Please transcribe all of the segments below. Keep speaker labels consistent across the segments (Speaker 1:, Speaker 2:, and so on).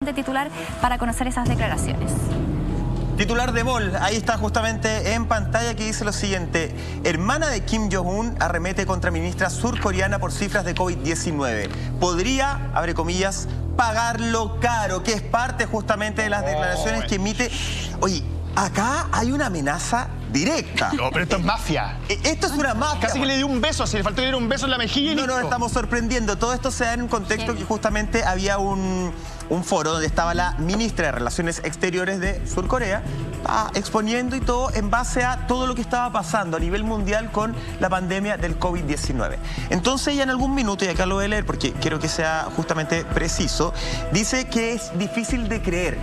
Speaker 1: de titular para conocer esas declaraciones.
Speaker 2: Titular de Bol, ahí está justamente en pantalla, que dice lo siguiente: hermana de Kim Jong-un arremete contra ministra surcoreana por cifras de COVID-19. Podría, abre comillas, pagarlo caro, que es parte justamente de las declaraciones que emite. Oye, acá hay una amenaza directa.
Speaker 3: No, pero esto es mafia.
Speaker 2: Esto es una mafia.
Speaker 3: Casi que le dio un beso, así le faltó que le diera un beso en la mejilla y
Speaker 2: No
Speaker 3: listo.
Speaker 2: nos estamos sorprendiendo. Todo esto se da en un contexto que justamente había un foro donde estaba la ministra de Relaciones Exteriores de Surcorea exponiendo y todo en base a todo lo que estaba pasando a nivel mundial con la pandemia del COVID-19. Entonces ella en algún minuto, y acá lo voy a leer porque quiero que sea justamente preciso, dice que es difícil de creer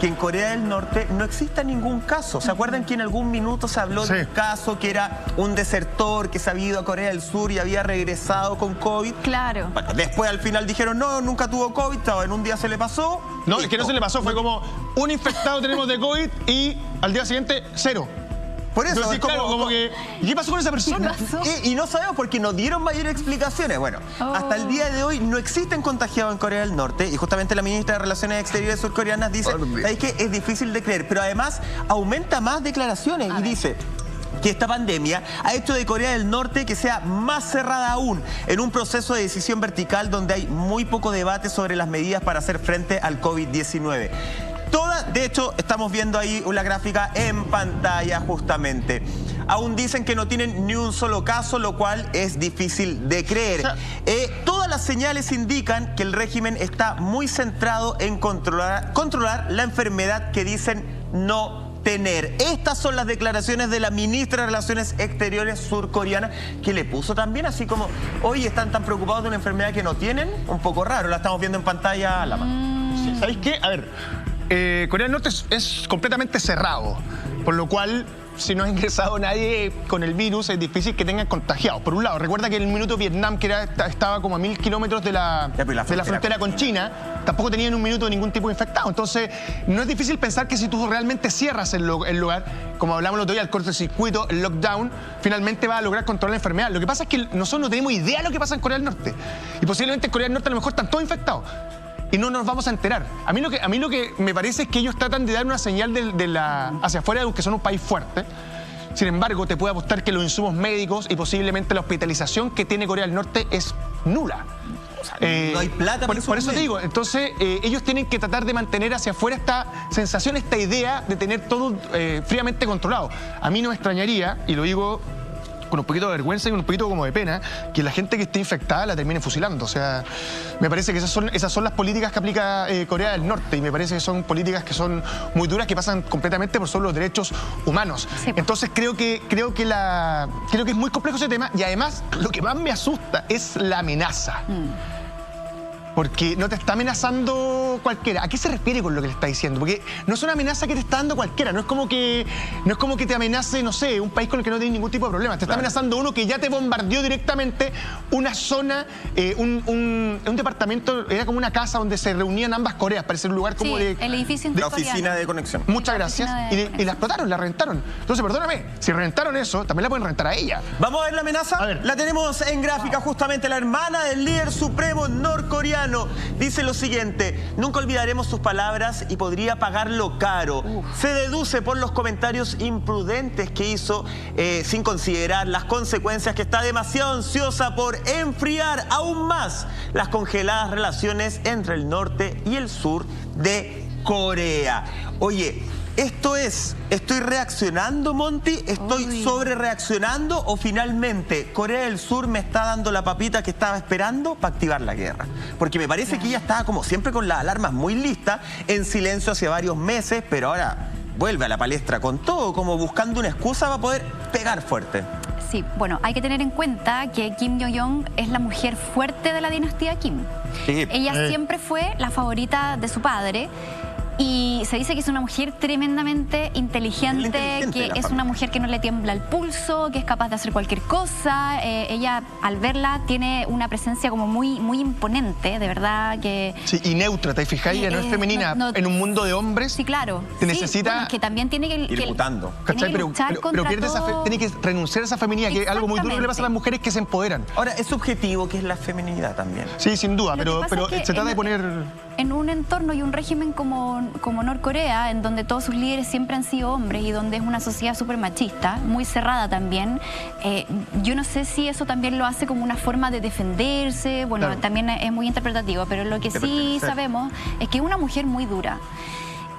Speaker 2: que en Corea del Norte no exista ningún caso. ¿Se acuerdan que en algún minuto se habló de un caso que era un desertor que se había ido a Corea del Sur y había regresado con COVID?
Speaker 1: Claro.
Speaker 2: Bueno, después al final dijeron, no, nunca tuvo COVID, en un día se le pasó.
Speaker 3: No, es que no se le pasó, fue como un infectado tenemos de COVID y al día siguiente, 0.
Speaker 2: Por eso,
Speaker 3: entonces, claro, como que, ¿y qué pasó con esa persona?
Speaker 2: Y no sabemos porque nos dieron mayores explicaciones. Bueno, hasta el día de hoy no existen contagiados en Corea del Norte y justamente la ministra de Relaciones Exteriores surcoreanas dice que es difícil de creer, pero además aumenta más declaraciones y dice que esta pandemia ha hecho de Corea del Norte que sea más cerrada aún, en un proceso de decisión vertical donde hay muy poco debate sobre las medidas para hacer frente al COVID-19. De hecho, estamos viendo ahí una gráfica en pantalla justamente. Aún dicen que no tienen ni un solo caso, lo cual es difícil de creer. Todas las señales indican que el régimen está muy centrado en controlar la enfermedad que dicen no tener. Estas son las declaraciones de la ministra de Relaciones Exteriores surcoreana, que le puso también así como, oye, están tan preocupados de una enfermedad que no tienen. Un poco raro, la estamos viendo en pantalla, Lama.
Speaker 3: ¿Sabéis qué? A ver, Corea del Norte es completamente cerrado, por lo cual, si no ha ingresado nadie con el virus, es difícil que tengan contagiados. Por un lado, recuerda que en el minuto Vietnam, que estaba como a 1000 kilómetros de la frontera con China, tampoco tenía en un minuto ningún tipo de infectado. Entonces, no es difícil pensar que si tú realmente cierras el lugar, como hablamos el otro día, el cortocircuito, el lockdown, finalmente va a lograr controlar la enfermedad. Lo que pasa es que nosotros no tenemos idea de lo que pasa en Corea del Norte. Y posiblemente en Corea del Norte a lo mejor están todos infectados y no nos vamos a enterar. A mí lo que me parece es que ellos tratan de dar una señal hacia afuera de que son un país fuerte. Sin embargo, te puedo apostar que los insumos médicos y posiblemente la hospitalización que tiene Corea del Norte es nula.
Speaker 2: O sea, no hay plata para
Speaker 3: por eso te digo, entonces ellos tienen que tratar de mantener hacia afuera esta sensación, esta idea de tener todo fríamente controlado. A mí no me extrañaría, y lo digo con un poquito de vergüenza y un poquito como de pena, que la gente que esté infectada la termine fusilando. O sea, me parece que esas son las políticas que aplica Corea del Norte, y me parece que son políticas que son muy duras, que pasan completamente por sobre los derechos humanos. Sí. Entonces creo que es muy complejo ese tema, y además lo que más me asusta es la amenaza. Porque no te está amenazando cualquiera. ¿A qué se refiere con lo que le está diciendo? Porque no es una amenaza que te está dando cualquiera. No es como que te amenace, no sé, un país con el que no tienes ningún tipo de problema. Te está amenazando uno que ya te bombardeó directamente una zona, un departamento, era como una casa donde se reunían ambas Coreas. Parece un lugar como
Speaker 1: el edificio
Speaker 2: de la oficina de conexión.
Speaker 3: Muchas gracias. Y la explotaron, la reventaron. Entonces, perdóname, si reventaron eso, también la pueden reventar a ella.
Speaker 2: ¿Vamos a ver la amenaza? A ver. La tenemos en gráfica justamente. La hermana del líder supremo norcoreano dice lo siguiente: nunca olvidaremos sus palabras y podría pagarlo caro. Se deduce por los comentarios imprudentes que hizo, sin considerar las consecuencias, que está demasiado ansiosa por enfriar aún más las congeladas relaciones entre el norte y el sur de Corea. Oye, ¿estoy reaccionando, Monty? ¿Estoy sobre reaccionando? ¿O finalmente Corea del Sur me está dando la papita que estaba esperando para activar la guerra? Porque me parece que ella estaba como siempre con las alarmas muy listas, en silencio hace varios meses, pero ahora vuelve a la palestra con todo, como buscando una excusa para poder pegar fuerte.
Speaker 1: Sí, bueno, hay que tener en cuenta que Kim Jong-un es la mujer fuerte de la dinastía Kim. Sí. Ella siempre fue la favorita de su padre. Y se dice que es una mujer tremendamente inteligente, que es una mujer que no le tiembla el pulso, que es capaz de hacer cualquier cosa. Ella, al verla, tiene una presencia como muy imponente, de verdad que...
Speaker 3: Sí, y neutra, ¿te fijas? Ella no es femenina. En un mundo de hombres...
Speaker 1: Sí, claro.
Speaker 3: Te necesita...
Speaker 1: Bueno, que también tiene que...
Speaker 2: ir mutando.
Speaker 1: Tiene que luchar contra todo.
Speaker 3: Tiene que renunciar a esa feminidad, que es algo muy duro que le pasa a las mujeres que se empoderan.
Speaker 2: Ahora, es subjetivo que es la feminidad también.
Speaker 3: Sí, sin duda, pero se trata de poner...
Speaker 1: en un entorno y un régimen como Norcorea, en donde todos sus líderes siempre han sido hombres y donde es una sociedad súper machista, muy cerrada también, yo no sé si eso también lo hace como una forma de defenderse, bueno, claro, también es muy interpretativo, pero lo que sí sabemos es que es una mujer muy dura.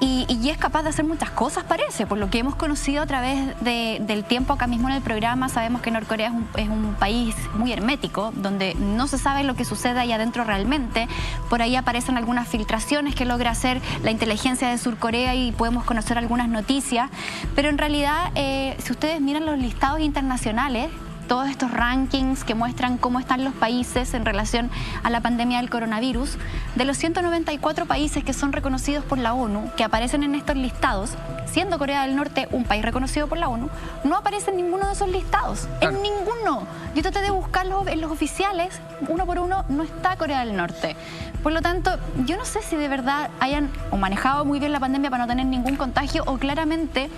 Speaker 1: Y es capaz de hacer muchas cosas, parece, por lo que hemos conocido a través del tiempo acá mismo en el programa. Sabemos que Norcorea es un país muy hermético, donde no se sabe lo que sucede ahí adentro realmente. Por ahí aparecen algunas filtraciones que logra hacer la inteligencia de Surcorea y podemos conocer algunas noticias, pero en realidad, si ustedes miran los listados internacionales, todos estos rankings que muestran cómo están los países en relación a la pandemia del coronavirus, de los 194 países que son reconocidos por la ONU, que aparecen en estos listados, siendo Corea del Norte un país reconocido por la ONU, no aparece en ninguno de esos listados, claro, en ninguno. Yo traté de buscarlos en los oficiales, uno por uno, no está Corea del Norte. Por lo tanto, yo no sé si de verdad hayan o manejado muy bien la pandemia para no tener ningún contagio, o claramente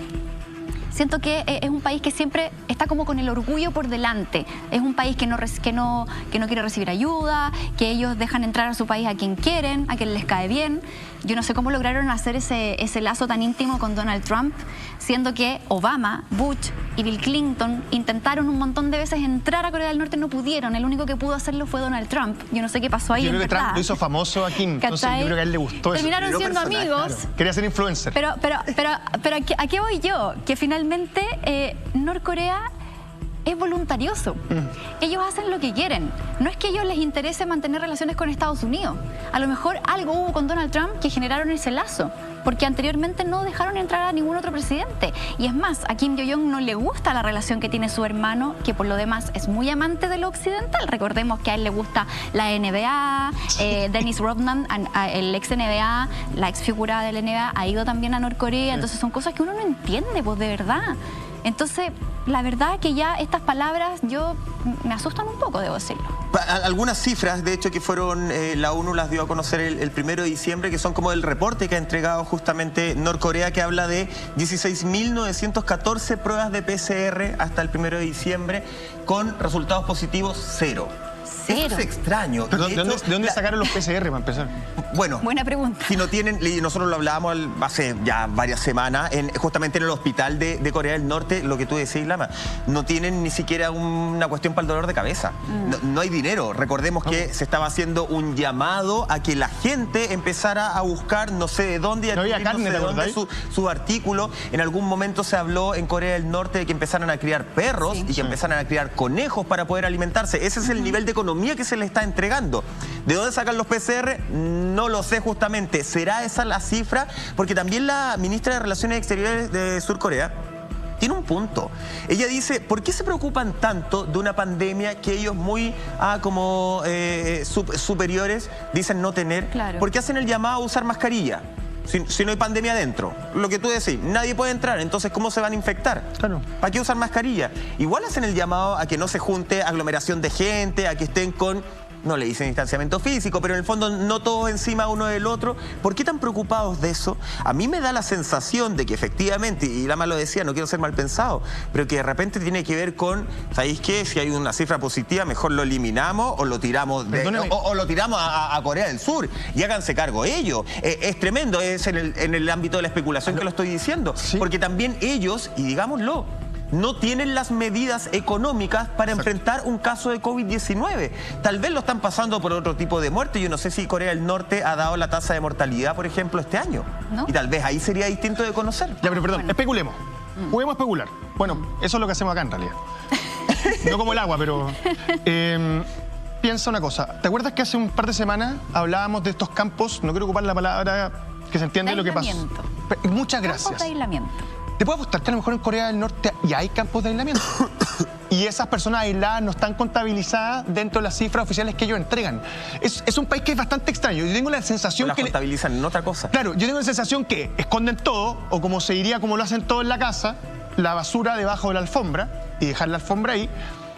Speaker 1: siento que es un país que siempre está como con el orgullo por delante. Es un país que no quiere recibir ayuda, que ellos dejan entrar a su país a quien quieren, a quien les cae bien. Yo no sé cómo lograron hacer ese lazo tan íntimo con Donald Trump, siendo que Obama, Bush y Bill Clinton intentaron un montón de veces entrar a Corea del Norte, no pudieron. El único que pudo hacerlo fue Donald Trump. Yo no sé qué pasó ahí.
Speaker 3: Yo creo que Trump lo hizo famoso a Kim, entonces yo creo que a él le gustó eso.
Speaker 1: Terminaron siendo amigos.
Speaker 3: Claro. Quería ser influencer.
Speaker 1: Pero ¿a qué voy yo? Que finalmente Norcorea es voluntarioso. Ellos hacen lo que quieren. No es que a ellos les interese mantener relaciones con Estados Unidos. A lo mejor algo hubo con Donald Trump que generaron ese lazo, porque anteriormente no dejaron entrar a ningún otro presidente. Y es más, a Kim Jong-un no le gusta la relación que tiene su hermano, que por lo demás es muy amante de lo occidental. Recordemos que a él le gusta la NBA, Dennis Rodman, el ex NBA, la ex figura de la NBA, ha ido también a Norcorea. Entonces son cosas que uno no entiende, pues de verdad. Entonces, la verdad que ya estas palabras me asustan un poco, debo decirlo.
Speaker 2: Algunas cifras, de hecho, que fueron, la ONU las dio a conocer el 1 de diciembre, que son como el reporte que ha entregado justamente Norcorea, que habla de 16.914 pruebas de PCR hasta el 1 de diciembre, con resultados positivos 0. Eso es extraño.
Speaker 3: ¿De dónde sacaron los PCR para empezar?
Speaker 2: Bueno,
Speaker 1: buena pregunta.
Speaker 2: Si no tienen, y nosotros lo hablábamos hace ya varias semanas, justamente en el hospital de Corea del Norte, lo que tú decís, Lama, no tienen ni siquiera una cuestión para el dolor de cabeza. No hay dinero. Recordemos que se estaba haciendo un llamado a que la gente empezara a buscar no sé de dónde,
Speaker 3: no había carne, de dónde
Speaker 2: su artículo. En algún momento se habló en Corea del Norte de que empezaran a criar perros y que empezaran a criar conejos para poder alimentarse. Ese es el nivel de economía que se le está entregando. ¿De dónde sacan los PCR? No lo sé justamente. ¿Será esa la cifra? Porque también la ministra de Relaciones Exteriores de Surcorea tiene un punto. Ella dice, ¿por qué se preocupan tanto de una pandemia que ellos muy superiores dicen no tener?
Speaker 1: Claro.
Speaker 2: ¿Por qué hacen el llamado a usar mascarilla? Si no hay pandemia adentro, lo que tú decís, nadie puede entrar, entonces ¿cómo se van a infectar?
Speaker 3: Claro.
Speaker 2: ¿Para qué usar mascarilla? Igual hacen el llamado a que no se junte aglomeración de gente, a que estén con, no le dicen distanciamiento físico, pero en el fondo no todos encima uno del otro. ¿Por qué tan preocupados de eso? A mí me da la sensación de que efectivamente, y Lama lo decía, no quiero ser mal pensado, pero que de repente tiene que ver con, ¿sabéis qué? Si hay una cifra positiva, mejor lo eliminamos o lo tiramos o lo tiramos a Corea del Sur y háganse cargo ellos. Es tremendo, es en el ámbito de la especulación que lo estoy diciendo, porque también ellos, y digámoslo, no tienen las medidas económicas para enfrentar un caso de COVID-19. Tal vez lo están pasando por otro tipo de muerte. Yo no sé si Corea del Norte ha dado la tasa de mortalidad, por ejemplo, este año.
Speaker 1: ¿No?
Speaker 2: Y tal vez ahí sería distinto de conocer.
Speaker 3: Ya, pero perdón, especulemos. Podemos especular. Bueno, eso es lo que hacemos acá en realidad. No como el agua, pero... piensa una cosa. ¿Te acuerdas que hace un par de semanas hablábamos de estos campos? No quiero ocupar la palabra que se entiende lo que pasó. Muchas gracias.
Speaker 1: Campos de aislamiento.
Speaker 3: Te puedo apostar que a lo mejor en Corea del Norte ya hay campos de aislamiento. Y esas personas aisladas no están contabilizadas dentro de las cifras oficiales que ellos entregan. Es un país que es bastante extraño. Yo tengo la sensación que...
Speaker 2: las contabilizan en otra cosa.
Speaker 3: Claro, yo tengo la sensación que esconden todo, o como se diría, como lo hacen todo en la casa, la basura debajo de la alfombra, y dejar la alfombra ahí,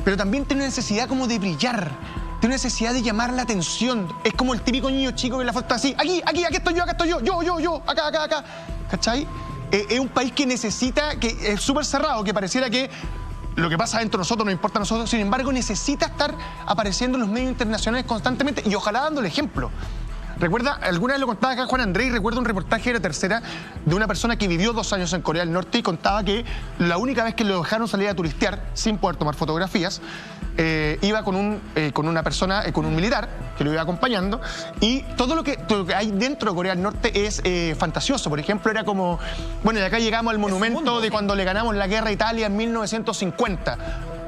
Speaker 3: pero también tiene una necesidad como de brillar. Tiene necesidad de llamar la atención. Es como el típico niño chico que en la foto está así, aquí estoy yo, yo, acá. ¿Cachai? Es un país que necesita, que es súper cerrado, que pareciera que lo que pasa dentro de nosotros no importa a nosotros, sin embargo necesita estar apareciendo en los medios internacionales constantemente y ojalá dando el ejemplo. Recuerda, alguna vez lo contaba acá Juan Andrés, y recuerdo un reportaje de La Tercera de una persona que vivió 2 años en Corea del Norte y contaba que la única vez que lo dejaron salir a turistear sin poder tomar fotografías, iba con una persona, con un militar que lo iba acompañando, y todo lo que hay dentro de Corea del Norte es fantasioso. Por ejemplo, era como, bueno, de acá llegamos al monumento de cuando le ganamos la guerra a Italia en 1950.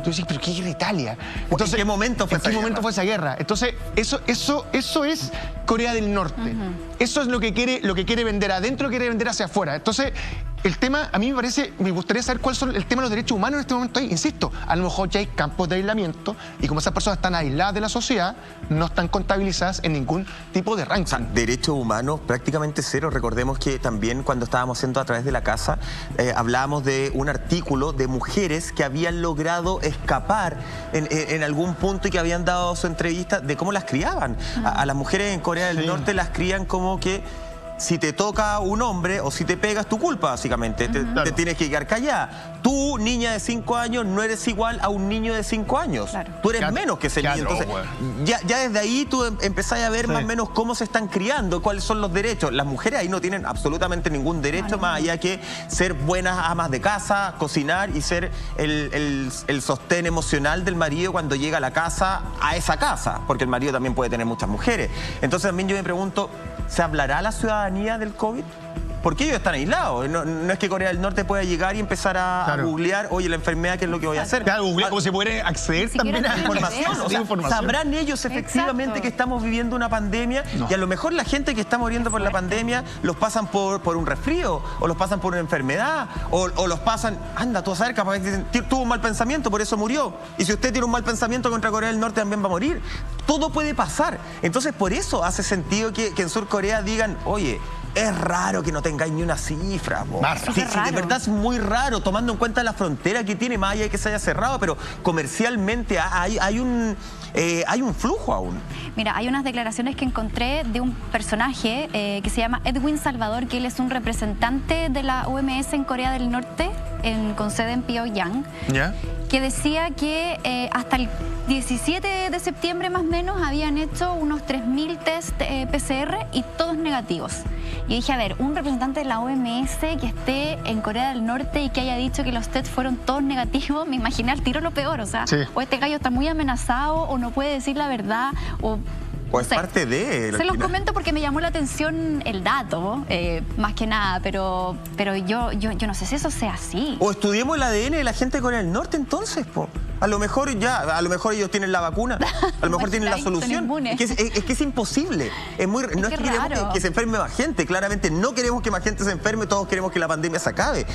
Speaker 3: Tú dices, ¿pero qué guerra Italia? Entonces,
Speaker 2: ¿en qué momento fue esa guerra?
Speaker 3: Entonces, eso es Corea del Norte. Eso es lo que quiere vender adentro, quiere vender hacia afuera. Entonces, el tema, a mí me gustaría saber cuál son el tema de los derechos humanos en este momento ahí. Insisto, a lo mejor ya hay campos de aislamiento y como esas personas están aisladas de la sociedad, no están contabilizadas en ningún tipo de ranking.
Speaker 2: O sea, derechos humanos prácticamente cero. Recordemos que también cuando estábamos haciendo A Través de la Casa, hablábamos de un artículo de mujeres que habían logrado escapar en algún punto y que habían dado su entrevista de cómo las criaban. A las mujeres en Corea del Norte las crían como que si te toca un hombre o si te pegas, tu culpa, básicamente. Te tienes que quedar callada. Tú, niña de 5 años, no eres igual a un niño de 5 años. Claro. Tú eres menos que ese niño. Entonces, ya desde ahí tú empezás a ver más o menos cómo se están criando, cuáles son los derechos. Las mujeres ahí no tienen absolutamente ningún derecho más allá que ser buenas amas de casa, cocinar y ser el sostén emocional del marido cuando llega a la casa, a esa casa. Porque el marido también puede tener muchas mujeres. Entonces también yo me pregunto, ¿se hablará la ciudadanía del COVID? Porque ellos están aislados. No es que Corea del Norte pueda llegar y empezar a googlear, oye, la enfermedad, ¿qué es lo que voy a hacer?
Speaker 3: Claro, googlear como se puede acceder también a información.
Speaker 2: O sea, ¿sabrán ellos efectivamente que estamos viviendo una pandemia? Y a lo mejor la gente que está muriendo por la pandemia los pasan por un resfrío, o los pasan por una enfermedad, o los pasan, anda, tú a saber, capaz que tuvo un mal pensamiento, por eso murió. Y si usted tiene un mal pensamiento contra Corea del Norte, también va a morir. Todo puede pasar. Entonces, por eso hace sentido que en Sur Corea digan, oye, es raro que no tengáis ni una cifra. Sí, de verdad es muy raro, tomando en cuenta la frontera que tiene, más allá de que se haya cerrado, pero comercialmente hay un flujo aún.
Speaker 1: Mira, hay unas declaraciones que encontré de un personaje que se llama Edwin Salvador, que él es un representante de la OMS en Corea del Norte, con sede en Pyongyang, que decía que hasta el 17 de septiembre más o menos habían hecho unos 3.000 test PCR y todos negativos. Y dije, a ver, un representante de la OMS que esté en Corea del Norte y que haya dicho que los tests fueron todos negativos, me imaginé al tiro lo peor, o sea, o este gallo está muy amenazado o no puede decir la verdad o...
Speaker 2: Pues parte de...
Speaker 1: Se los comento porque me llamó la atención el dato, más que nada, pero yo no sé si eso sea así.
Speaker 2: O estudiemos el ADN de la gente de Corea del Norte entonces, po. A lo mejor ellos tienen la vacuna, a lo mejor tienen la solución. Es que es imposible. No es que queremos que se enferme más gente, claramente no queremos que más gente se enferme, todos queremos que la pandemia se acabe.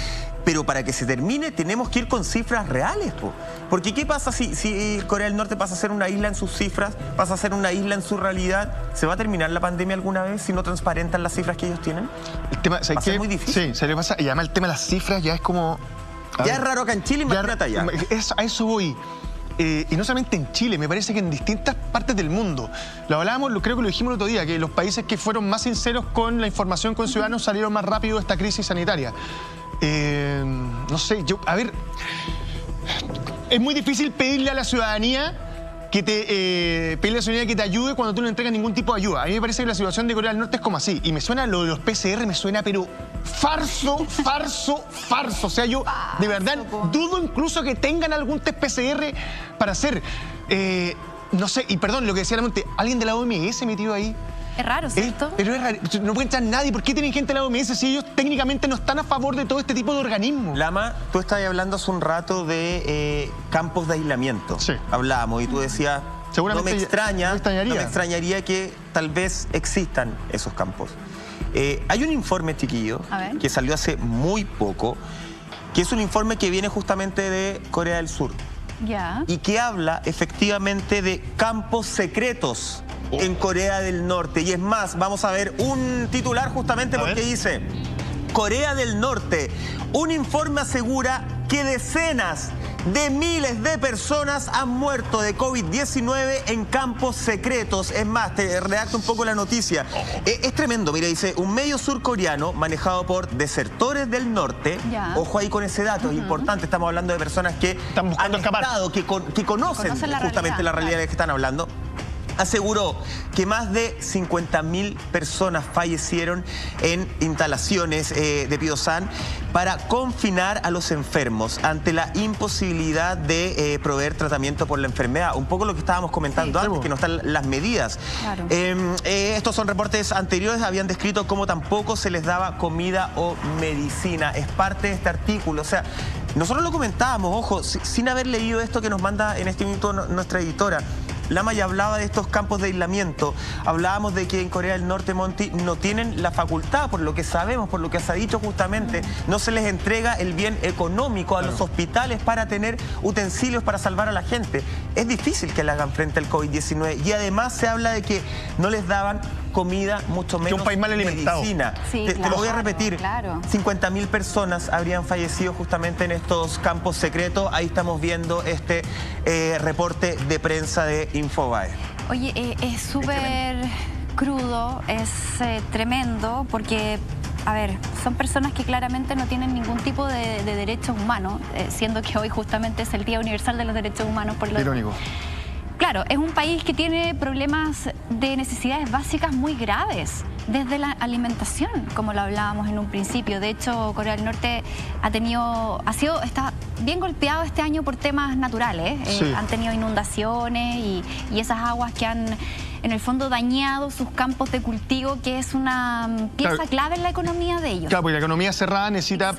Speaker 2: Pero para que se termine tenemos que ir con cifras reales, po. Porque ¿qué pasa si Corea del Norte pasa a ser una isla en sus cifras, pasa a ser una isla en su realidad? ¿Se va a terminar la pandemia alguna vez si no transparentan las cifras que ellos tienen?
Speaker 3: El tema, va a ser muy difícil. Sí, se le pasa, y además el tema de las cifras ya es como...
Speaker 2: Ya es raro acá en Chile, imagínate allá.
Speaker 3: A eso voy. Y no solamente en Chile, me parece que en distintas partes del mundo. Lo hablábamos, creo que lo dijimos el otro día, que los países que fueron más sinceros con la información con ciudadanos salieron más rápido de esta crisis sanitaria. No sé, a ver, es muy difícil pedirle a la ciudadanía que te ayude cuando tú no entregas ningún tipo de ayuda. A mí me parece que la situación de Corea del Norte es como así. Y me suena lo de los PCR, me suena pero farso. O sea, yo de verdad dudo incluso que tengan algún test PCR para hacer. No sé, y perdón, lo que decía la Monte, ¿alguien de la OMS metido ahí?
Speaker 1: Es raro, ¿cierto?
Speaker 3: Pero es raro, no puede entrar nadie. ¿Por qué tienen gente de la OMS si ellos técnicamente no están a favor de todo este tipo de organismos?
Speaker 2: Lama, tú estabas hablando hace un rato de campos de aislamiento. Sí. Hablábamos y tú decías, no me extrañaría que tal vez existan esos campos. Hay un informe, chiquillo, que salió hace muy poco, que es un informe que viene justamente de Corea del Sur. Y que habla efectivamente de campos secretos en Corea del Norte. Y es más, vamos a ver un titular justamente porque dice: Corea del Norte, un informe asegura que decenas de miles de personas han muerto de COVID-19 en campos secretos. Es más, te redacto un poco la noticia. Es tremendo, mira, dice, un medio surcoreano manejado por desertores del norte, ojo ahí con ese dato, es importante, estamos hablando de personas que han estado, que conocen justamente la realidad de que están hablando. aseguró que más de 50.000 personas fallecieron en instalaciones de Piosán para confinar a los enfermos ante la imposibilidad de proveer tratamiento por la enfermedad. Un poco lo que estábamos comentando antes, que no están las medidas.
Speaker 1: Claro.
Speaker 2: Estos son reportes anteriores, habían descrito cómo tampoco se les daba comida o medicina. Es parte de este artículo. O sea, nosotros lo comentábamos, ojo, sin haber leído esto que nos manda en este minuto nuestra editora. Lama ya hablaba de estos campos de aislamiento. Hablábamos de que en Corea del Norte, Monty, no tienen la facultad, por lo que sabemos, por lo que se ha dicho justamente, no se les entrega el bien económico a los hospitales para tener utensilios para salvar a la gente. Es difícil que le hagan frente al COVID-19 y además se habla de que no les daban comida, mucho menos
Speaker 3: un país mal alimentado.
Speaker 2: Medicina.
Speaker 1: Sí,
Speaker 2: te lo voy a repetir.
Speaker 1: Claro.
Speaker 2: 50.000 personas habrían fallecido justamente en estos campos secretos. Ahí estamos viendo este reporte de prensa de Infobae.
Speaker 1: Oye, es súper crudo, es tremendo, porque, a ver, son personas que claramente no tienen ningún tipo de derechos humanos, siendo que hoy justamente es el Día Universal de los Derechos Humanos. Por lo
Speaker 3: irónico.
Speaker 1: Claro, es un país que tiene problemas de necesidades básicas muy graves, desde la alimentación, como lo hablábamos en un principio. De hecho, Corea del Norte está bien golpeado este año por temas naturales.
Speaker 3: Sí.
Speaker 1: Han tenido inundaciones y esas aguas que han, en el fondo, dañado sus campos de cultivo, que es una pieza clave en la economía de ellos.
Speaker 3: Claro, porque la economía cerrada necesita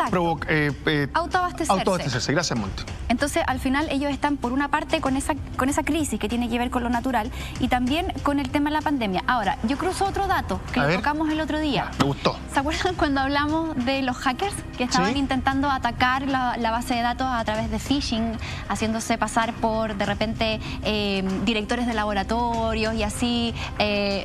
Speaker 3: autoabastecerse. Gracias, Monty.
Speaker 1: Entonces, al final, ellos están, por una parte, con esa crisis que tiene que ver con lo natural y también con el tema de la pandemia. Ahora, yo cruzo otro dato que lo tocamos el otro día.
Speaker 3: Me gustó.
Speaker 1: ¿Se acuerdan cuando hablamos de los hackers que estaban intentando atacar la base de datos a través de phishing, haciéndose pasar por, de repente, directores de laboratorios y así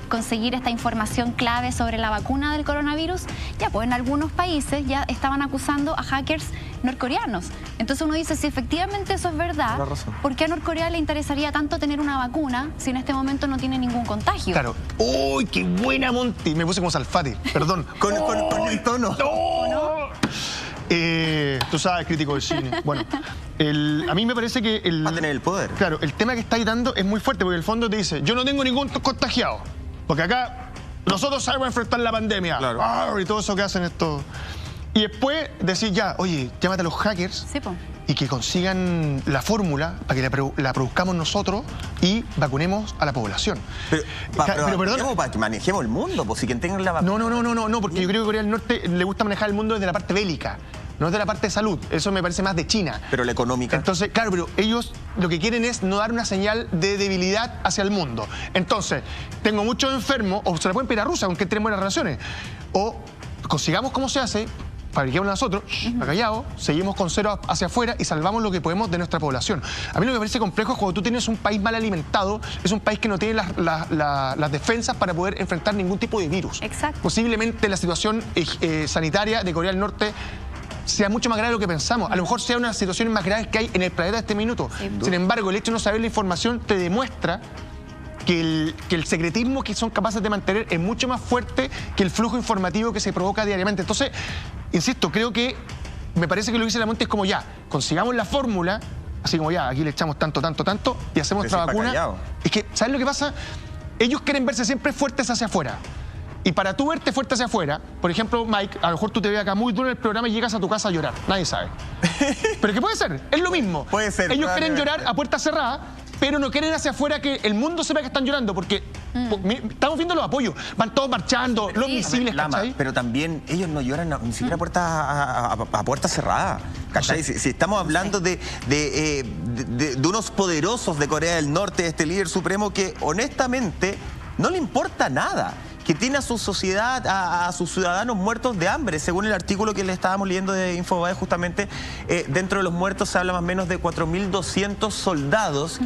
Speaker 1: conseguir esta información clave sobre la vacuna del coronavirus? Ya, pues en algunos países ya estaban acusando a hackers norcoreanos. Entonces uno dice, si efectivamente eso es verdad, ¿por qué a Norcorea le interesaría tanto tener una vacuna si en este momento no tiene ningún contagio?
Speaker 3: Claro. ¡Uy, qué buena, Monty! Me puse como Salfate, perdón.
Speaker 2: con el tono.
Speaker 3: Tú sabes, crítico del cine. Bueno, a mí me parece que
Speaker 2: va a tener el poder.
Speaker 3: Claro, el tema que estáis dando es muy fuerte, porque en el fondo te dice, yo no tengo ningún contagiado, porque acá nosotros sabemos enfrentar la pandemia.
Speaker 2: Claro.
Speaker 3: Y todo eso que hacen estos... Y después decir ya, oye, llámate a los hackers y que consigan la fórmula para que la produzcamos nosotros y vacunemos a la población.
Speaker 2: Pero perdón, para que manejemos el mundo, pues si quien tenga la vacuna.
Speaker 3: No, porque yo creo que Corea del Norte le gusta manejar el mundo desde la parte bélica, no desde la parte de salud. Eso me parece más de China.
Speaker 2: Pero la económica.
Speaker 3: Entonces, claro, pero ellos lo que quieren es no dar una señal de debilidad hacia el mundo. Entonces, tengo muchos enfermos, o se la pueden pedir a Rusia, aunque tengan buenas relaciones, o consigamos cómo se hace, fabriquemos nosotros, callados, seguimos con cero hacia afuera y salvamos lo que podemos de nuestra población. A mí lo que me parece complejo es cuando tú tienes un país mal alimentado, es un país que no tiene las defensas para poder enfrentar ningún tipo de virus.
Speaker 1: Exacto.
Speaker 3: Posiblemente la situación sanitaria de Corea del Norte sea mucho más grave de lo que pensamos. A lo mejor sea una de las situaciones más graves que hay en el planeta en este minuto. Sin embargo, el hecho de no saber la información te demuestra que el secretismo que son capaces de mantener es mucho más fuerte que el flujo informativo que se provoca diariamente. Entonces, insisto, creo que me parece que lo que dice la Monte es como ya, consigamos la fórmula, así como ya, aquí le echamos tanto y hacemos nuestra vacuna. Es que, ¿sabes lo que pasa? Ellos quieren verse siempre fuertes hacia afuera. Y para tú verte fuerte hacia afuera, por ejemplo, Mike, a lo mejor tú te ves acá muy duro en el programa y llegas a tu casa a llorar. Nadie sabe. Pero que puede ser, es lo mismo.
Speaker 2: Puede ser.
Speaker 3: Ellos quieren llorar a puerta cerrada, pero no quieren hacia afuera que el mundo sepa que están llorando, porque estamos viendo los apoyos, van todos marchando, los misiles, ¿cachai?
Speaker 2: Pero también ellos no lloran ni siquiera a puerta cerrada, ¿cachai? Si estamos hablando de unos poderosos de Corea del Norte, este líder supremo que honestamente no le importa nada, que tiene a su sociedad, a sus ciudadanos muertos de hambre. Según el artículo que le estábamos leyendo de Infobae, justamente, dentro de los muertos se habla más o menos de 4.200 soldados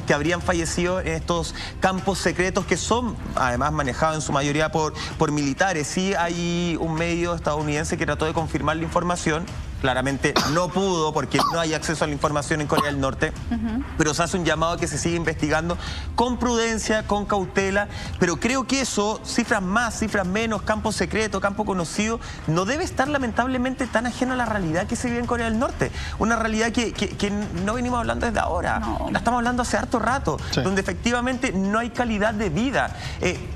Speaker 2: que habrían fallecido en estos campos secretos que son, además, manejados en su mayoría por militares. Sí hay un medio estadounidense que trató de confirmar la información, Claramente no pudo porque no hay acceso a la información en Corea del Norte, pero se hace un llamado a que se siga investigando con prudencia, con cautela, pero creo que eso, cifras más, cifras menos, campo secreto, campo conocido, no debe estar lamentablemente tan ajeno a la realidad que se vive en Corea del Norte. Una realidad que no venimos hablando desde ahora, la estamos hablando hace harto rato, donde efectivamente no hay calidad de vida.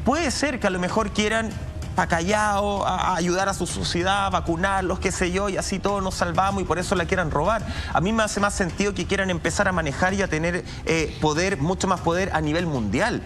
Speaker 2: Puede ser que a lo mejor quieran para Callao, a ayudar a su sociedad, a vacunarlos, qué sé yo, y así todos nos salvamos y por eso la quieran robar. A mí me hace más sentido que quieran empezar a manejar y a tener poder, mucho más poder a nivel mundial.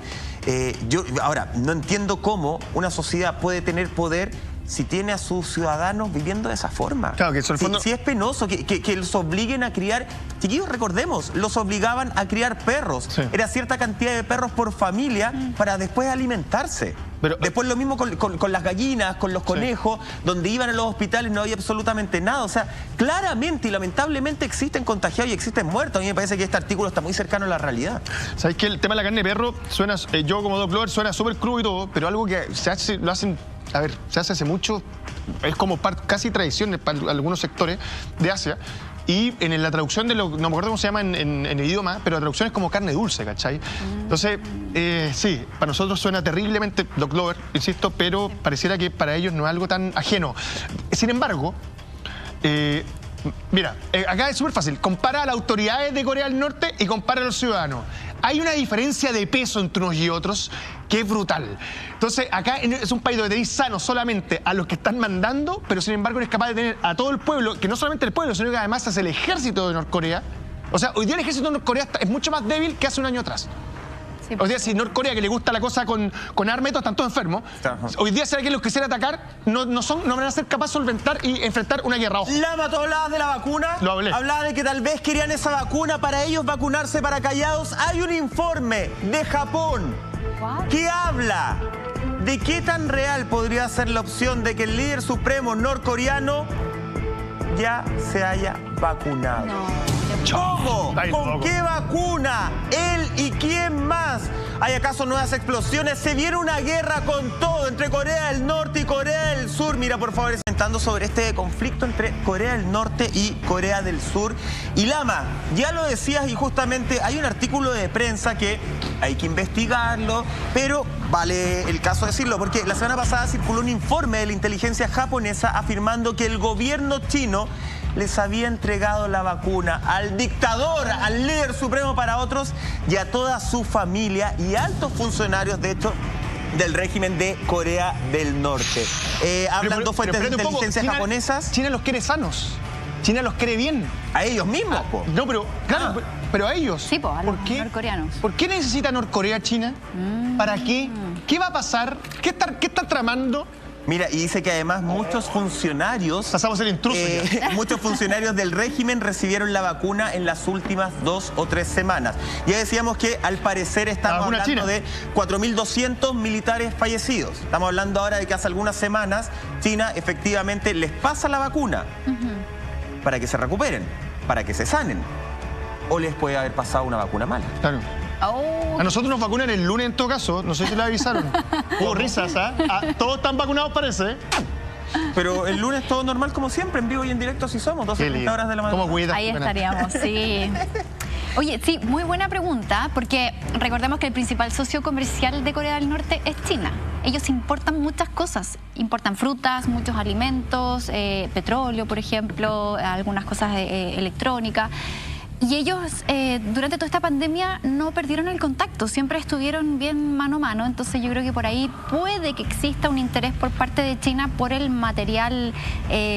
Speaker 2: Yo ahora, no entiendo cómo una sociedad puede tener poder si tiene a sus ciudadanos viviendo de esa forma.
Speaker 3: Claro, que eso en el fondo...
Speaker 2: si es penoso que los obliguen a criar... Chiquillos, recordemos, los obligaban a criar perros. Era cierta cantidad de perros por familia para después alimentarse. Pero, después lo mismo con las gallinas, con los conejos, donde iban a los hospitales no había absolutamente nada. O sea, claramente y lamentablemente existen contagiados y existen muertos. A mí me parece que este artículo está muy cercano a la realidad.
Speaker 3: ¿Sabes qué? El tema de la carne de perro suena, yo como Doc Glover, suena súper crudo y todo, pero algo que se hace, lo hacen... A ver, se hace mucho, es como casi tradición para algunos sectores de Asia. Y en la traducción de no me acuerdo cómo se llama en el idioma, pero la traducción es como carne dulce, ¿cachai? Entonces, sí, para nosotros suena terriblemente Doc Glover, insisto, pero pareciera que para ellos no es algo tan ajeno. Sin embargo, mira, acá es súper fácil. Compara a las autoridades de Corea del Norte y compara a los ciudadanos. Hay una diferencia de peso entre unos y otros que es brutal. Entonces, acá es un país donde tenéis sanos solamente a los que están mandando, pero sin embargo eres capaz de tener a todo el pueblo, que no solamente el pueblo, sino que además es el ejército de Norcorea. O sea, hoy día el ejército de Norcorea es mucho más débil que hace un año atrás. Sí, hoy día, si Norcorea, que le gusta la cosa con armas, están todos enfermos. Hoy día, si alguien los quisiera atacar, no van a ser capaces de solventar y enfrentar una guerra. Ojo.
Speaker 2: Lama, tú hablabas de la vacuna.
Speaker 3: Lo hablé.
Speaker 2: Hablaba de que tal vez querían esa vacuna para ellos vacunarse para callados. Hay un informe de Japón que habla de qué tan real podría ser la opción de que el líder supremo norcoreano ya se haya vacunado. ¿Cómo? ¿Con qué vacuna? ¿Él y quién más? ¿Hay acaso nuevas explosiones? Se viene una guerra con todo entre Corea del Norte y Corea del Sur. Mira, por favor, comentando sobre este conflicto entre Corea del Norte y Corea del Sur. Y Lama, ya lo decías y justamente hay un artículo de prensa que hay que investigarlo, pero vale el caso decirlo, porque la semana pasada circuló un informe de la inteligencia japonesa afirmando que el gobierno chino les había entregado la vacuna al dictador, al líder supremo para otros y a toda su familia y altos funcionarios, de hecho, del régimen de Corea del Norte. Hablando fuentes de inteligencia japonesas...
Speaker 3: China los quiere sanos. China los quiere bien.
Speaker 2: A ellos mismos, po.
Speaker 3: No, pero claro, pero a ellos.
Speaker 1: Sí, po, a los norcoreanos.
Speaker 3: ¿Por qué necesita Norcorea China? ¿Para qué? ¿Qué va a pasar? ¿Qué están tramando?
Speaker 2: Mira, y dice que además muchos funcionarios...
Speaker 3: Pasamos el intruso
Speaker 2: muchos funcionarios del régimen recibieron la vacuna en las últimas 2 o 3 semanas. Ya decíamos que al parecer estamos hablando de 4.200 militares fallecidos. Estamos hablando ahora de que hace algunas semanas China efectivamente les pasa la vacuna para que se recuperen, para que se sanen. O les puede haber pasado una vacuna mala.
Speaker 3: Claro. A nosotros nos vacunan el lunes en todo caso, no sé si le avisaron. Hubo risas, todos están vacunados parece.
Speaker 2: Pero el lunes todo normal como siempre, en vivo y en directo así somos, 12:30 horas de la mañana.
Speaker 3: ¿Cómo cuidas?
Speaker 1: Ahí estaríamos, sí. Oye, sí, muy buena pregunta, porque recordemos que el principal socio comercial de Corea del Norte es China. Ellos importan muchas cosas, importan frutas, muchos alimentos, petróleo, por ejemplo, algunas cosas electrónicas. Y ellos durante toda esta pandemia no perdieron el contacto, siempre estuvieron bien mano a mano, entonces yo creo que por ahí puede que exista un interés por parte de China por el material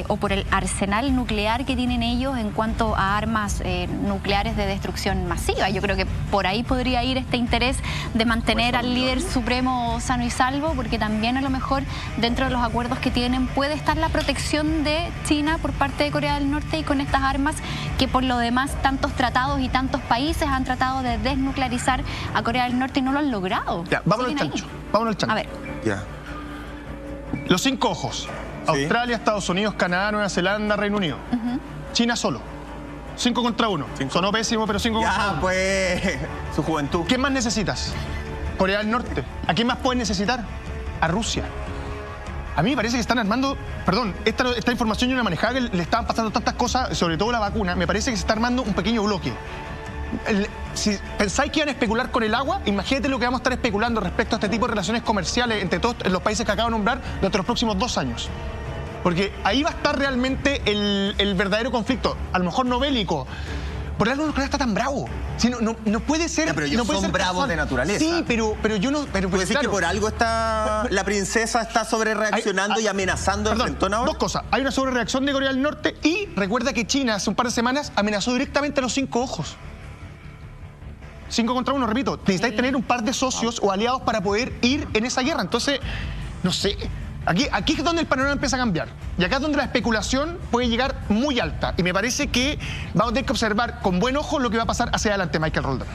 Speaker 1: o por el arsenal nuclear que tienen ellos en cuanto a armas nucleares de destrucción masiva. Yo creo que por ahí podría ir este interés de mantener al líder supremo sano y salvo, porque también a lo mejor dentro de los acuerdos que tienen puede estar la protección de China por parte de Corea del Norte y con estas armas que por lo demás tantos tratados y tantos países han tratado de desnuclearizar a Corea del Norte y no lo han logrado.
Speaker 3: Ya, vámonos al chancho. Vámonos al chancho.
Speaker 1: A ver.
Speaker 2: Ya.
Speaker 3: Los 5 ojos. Australia, Estados Unidos, Canadá, Nueva Zelanda, Reino Unido. China solo. 5 contra 1. Sonó pésimo, pero 5 contra 1.
Speaker 2: Ya, pues, su juventud.
Speaker 3: ¿Qué más necesitas? Corea del Norte. ¿A quién más puedes necesitar? A Rusia. A mí me parece que están armando, perdón, esta información yo no la manejaba, que le estaban pasando tantas cosas, sobre todo la vacuna, me parece que se está armando un pequeño bloque. Si pensáis que iban a especular con el agua, imagínate lo que vamos a estar especulando respecto a este tipo de relaciones comerciales entre todos los países que acabo de nombrar durante los próximos 2 años. Porque ahí va a estar realmente el verdadero conflicto, a lo mejor no bélico. Por algo Norcorea está tan bravo. Si no puede ser.
Speaker 2: Ya, pero ellos
Speaker 3: no
Speaker 2: son bravos de naturaleza.
Speaker 3: Sí, pero yo no. Pero
Speaker 2: ¿puede decir que por algo está la princesa está sobre reaccionando y amenazando el frentón ahora?
Speaker 3: 2 cosas. Hay una sobrereacción de Corea del Norte y recuerda que China hace un par de semanas amenazó directamente a los 5 ojos. 5 contra 1, repito. Necesitáis tener un par de socios o aliados para poder ir en esa guerra. Entonces, no sé. Aquí es donde el panorama empieza a cambiar. Y acá es donde la especulación puede llegar muy alta. Y me parece que vamos a tener que observar con buen ojo lo que va a pasar hacia adelante, Michael Roldan.